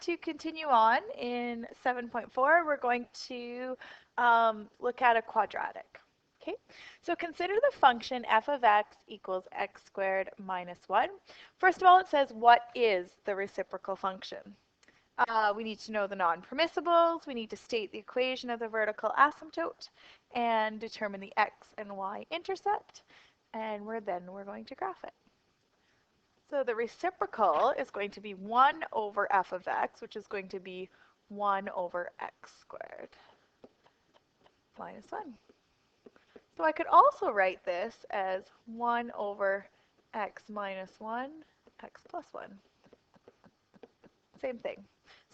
To continue on in 7.4, we're going to look at a quadratic. Okay, so consider the function f of x equals x squared minus 1. First of all, it says what is the reciprocal function? We need to know the non-permissibles, we need to state the equation of the vertical asymptote, and determine the x and y intercept, and we're going to graph it. So the reciprocal is going to be 1 over f of x, which is going to be 1 over x squared minus 1. So I could also write this as 1 over x minus 1, x plus 1. Same thing.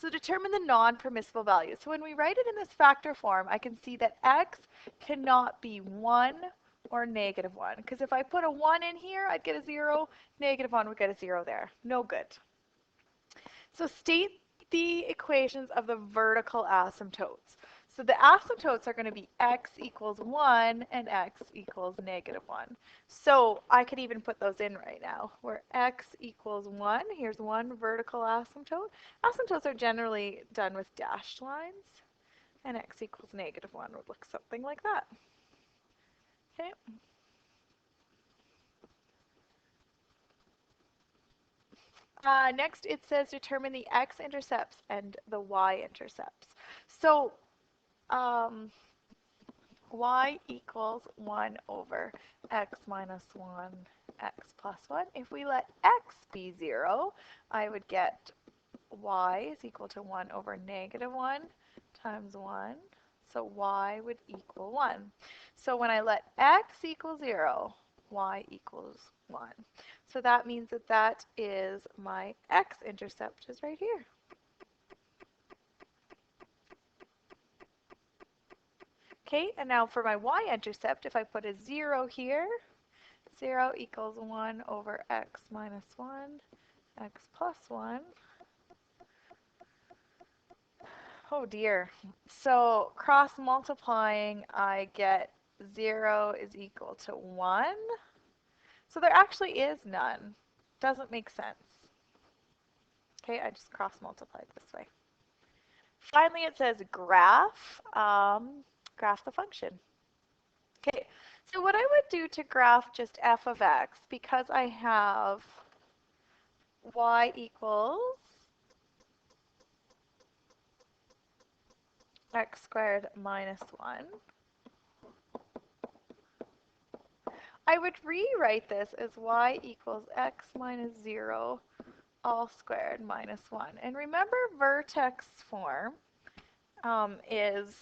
So determine the non-permissible values. So when we write it in this factor form, I can see that x cannot be 1 or negative 1. Because if I put a 1 in here, I'd get a 0. Negative 1 would get a 0 there. No good. So state the equations of the vertical asymptotes. So the asymptotes are going to be x equals 1 and x equals negative 1. So I could even put those in right now, where x equals 1. Here's one vertical asymptote. Asymptotes are generally done with dashed lines. And x equals negative 1 would look something like that. Okay. Next, it says determine the x-intercepts and the y-intercepts. So y equals 1 over x minus 1, x plus 1. If we let x be 0, I would get y is equal to 1 over negative 1 times 1. So y would equal 1. So when I let x equal 0, y equals 1. So that means that that is my x-intercept is right here. Okay, and now for my y-intercept, if I put a 0 here, 0 equals 1 over x minus 1, x plus 1. Oh dear. So cross multiplying, I get 0 is equal to 1. So there actually is none. Doesn't make sense. Okay, I just cross multiplied this way. Finally, it says graph. Graph the function. Okay, so what I would do to graph just f of x, because I have y equals x squared minus 1, I would rewrite this as y equals x minus 0 all squared minus 1. And remember, vertex form is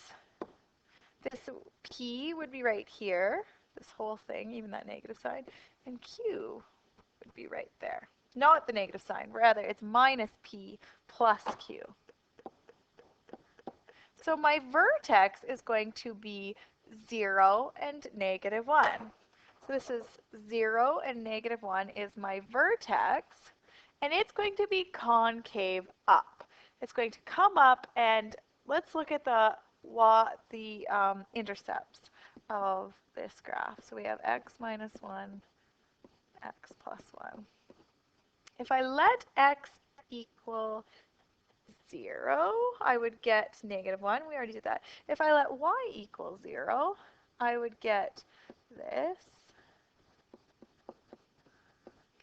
this p would be right here, this whole thing, even that negative sign, and q would be right there. Not the negative sign, rather it's minus p plus q. So my vertex is going to be 0 and negative 1. So this is 0 and negative 1 is my vertex, and it's going to be concave up. It's going to come up, and let's look at the intercepts of this graph. So we have x minus 1, x plus 1. If I let x equal 0, I would get negative 1. We already did that. If I let y equal 0, I would get this.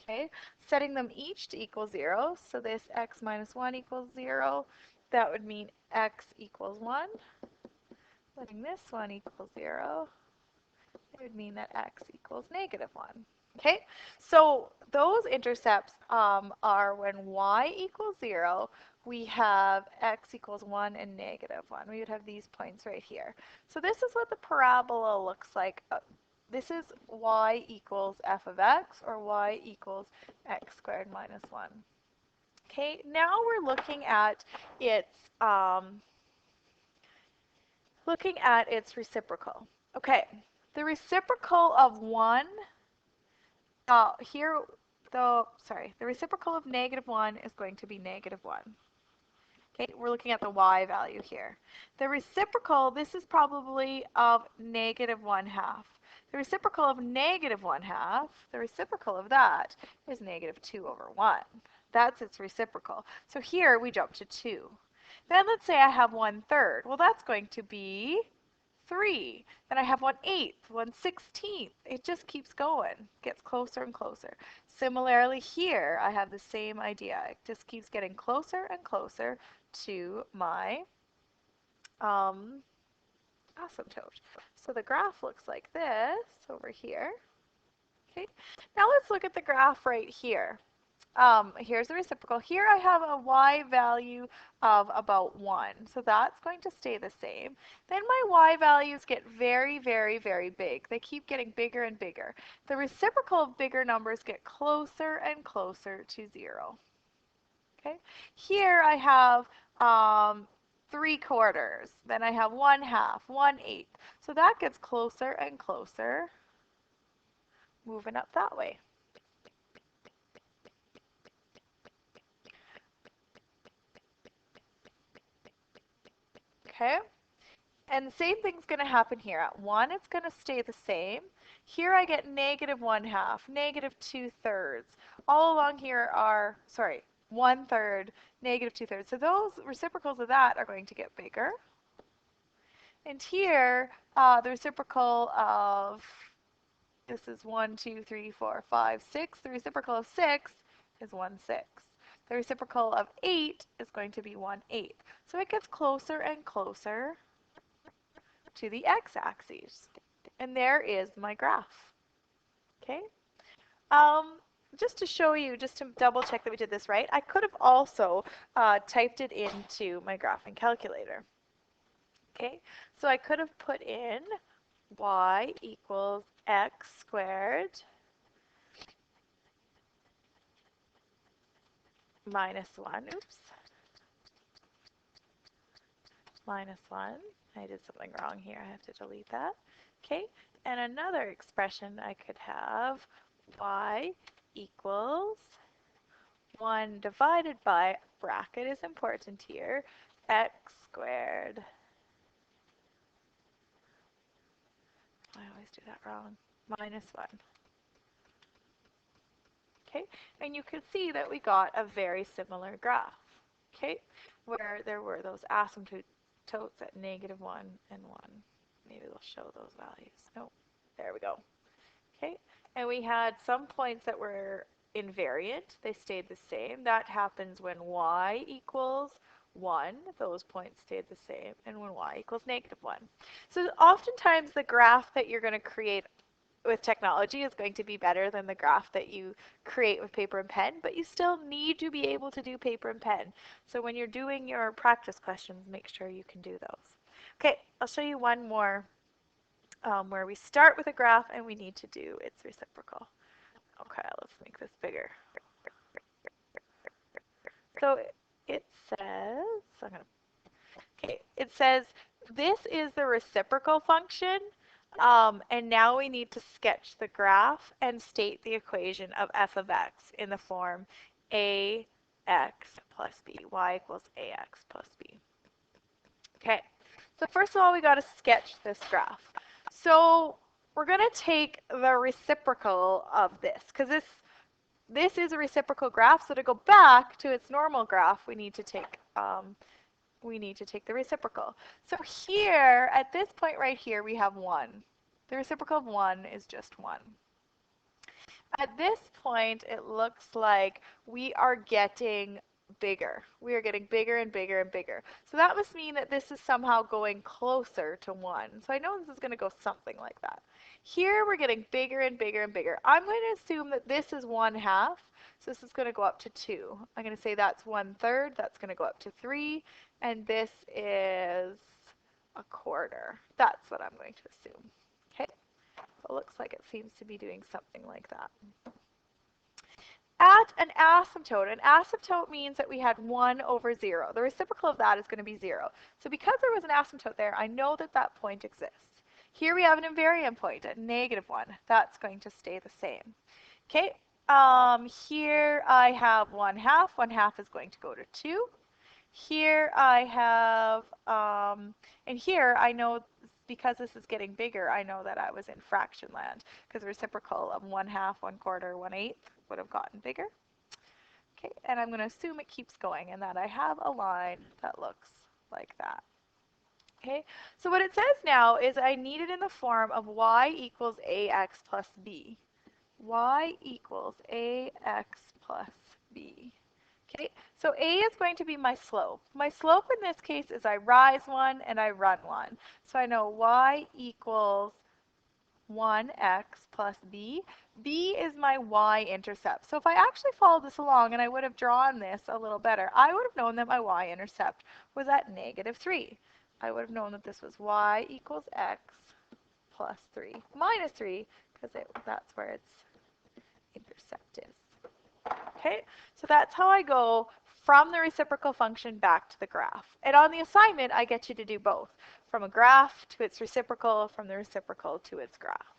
Okay, setting them each to equal 0. So this x minus 1 equals 0. That would mean x equals 1. Letting this one equal 0, it would mean that x equals negative 1. Okay, so those intercepts are when y equals 0, we have x equals 1 and negative 1. We would have these points right here. So this is what the parabola looks like. This is y equals f of x, or y equals x squared minus 1. Okay, now we're looking at its reciprocal. Okay, the reciprocal of 1, the reciprocal of negative 1 is going to be negative 1. Okay, we're looking at the y value here. The reciprocal, this is probably of negative 1/2. The reciprocal of negative 1/2, the reciprocal of that is negative 2 over 1. That's its reciprocal. So here we jump to 2. Then let's say I have 1/3. Well, that's going to be 3. Then I have 1/8, 1/16. It just keeps going, gets closer and closer. Similarly here, I have the same idea. It just keeps getting closer and closer to my asymptote. So the graph looks like this over here. Okay. Now let's look at the graph right here. Here's the reciprocal. Here I have a y value of about 1. So that's going to stay the same. Then my y values get very, very, very big. They keep getting bigger and bigger. The reciprocal of bigger numbers get closer and closer to 0. Okay. Here I have 3/4. Then I have 1/2, 1/8. So that gets closer and closer, moving up that way. Okay. And the same thing's going to happen here. At 1, it's going to stay the same. Here I get -1/2, -2/3. All along here are, sorry, 1/3, -2/3. So those reciprocals of that are going to get bigger. And here, the reciprocal of, this is 1, 2, 3, 4, 5, 6. The reciprocal of 6 is 1/6. The reciprocal of 8 is going to be 1/8. So it gets closer and closer to the x-axis. And there is my graph. Okay. Just to show you, just to double check that we did this right, I could have also typed it into my graphing calculator. Okay. So I could have put in y equals x squared minus 1. Oops. Minus 1. I did something wrong here. I have to delete that. Okay. And another expression I could have y equals 1 divided by, bracket is important here, x squared. I always do that wrong. Minus 1. Okay, and you can see that we got a very similar graph, okay, where there were those asymptotes at -1 and 1. Maybe we'll show those values. No, there we go. Okay, and we had some points that were invariant. They stayed the same. That happens when y equals 1. Those points stayed the same. And when y equals -1. So oftentimes the graph that you're going to create with technology is going to be better than the graph that you create with paper and pen, but you still need to be able to do paper and pen. So when you're doing your practice questions, make sure you can do those. Okay, I'll show you one more where we start with a graph and we need to do its reciprocal. Okay, let's make this bigger. So it says, it says this is the reciprocal function, and now we need to sketch the graph and state the equation of f of x in the form ax plus b, y equals ax plus b. Okay, so first of all, we got to sketch this graph. So we're going to take the reciprocal of this, because this is a reciprocal graph. So to go back to its normal graph, we need to take the reciprocal. So here, at this point right here, we have 1. The reciprocal of 1 is just 1. At this point, it looks like we are getting bigger. We are getting bigger and bigger and bigger. So that must mean that this is somehow going closer to 1. So I know this is going to go something like that. Here we're getting bigger and bigger and bigger. I'm going to assume that this is 1/2. So this is going to go up to 2. I'm going to say that's 1/3. That's going to go up to 3. And this is 1/4. That's what I'm going to assume. Okay. So it looks like it seems to be doing something like that. At an asymptote means that we had 1/0. The reciprocal of that is going to be 0. So because there was an asymptote there, I know that that point exists. Here we have an invariant point at -1. That's going to stay the same. Okay. Here I have 1/2. 1/2 is going to go to 2. Here I have, and here I know, because this is getting bigger, I know that I was in fraction land, because the reciprocal of 1/2, 1/4, 1/8 would have gotten bigger. Okay, and I'm going to assume it keeps going and that I have a line that looks like that. Okay, so what it says now is I need it in the form of y equals ax plus b. Y equals ax plus b. Okay, so a is going to be my slope. My slope in this case is I rise one and I run one. So I know y equals 1x plus b. B is my y-intercept. So if I actually followed this along and I would have drawn this a little better, I would have known that my y-intercept was at -3. I would have known that this was y equals x plus 3 minus 3 because that's where its intercept is. Okay, so that's how I go from the reciprocal function back to the graph. And on the assignment, I get you to do both, from a graph to its reciprocal, from the reciprocal to its graph.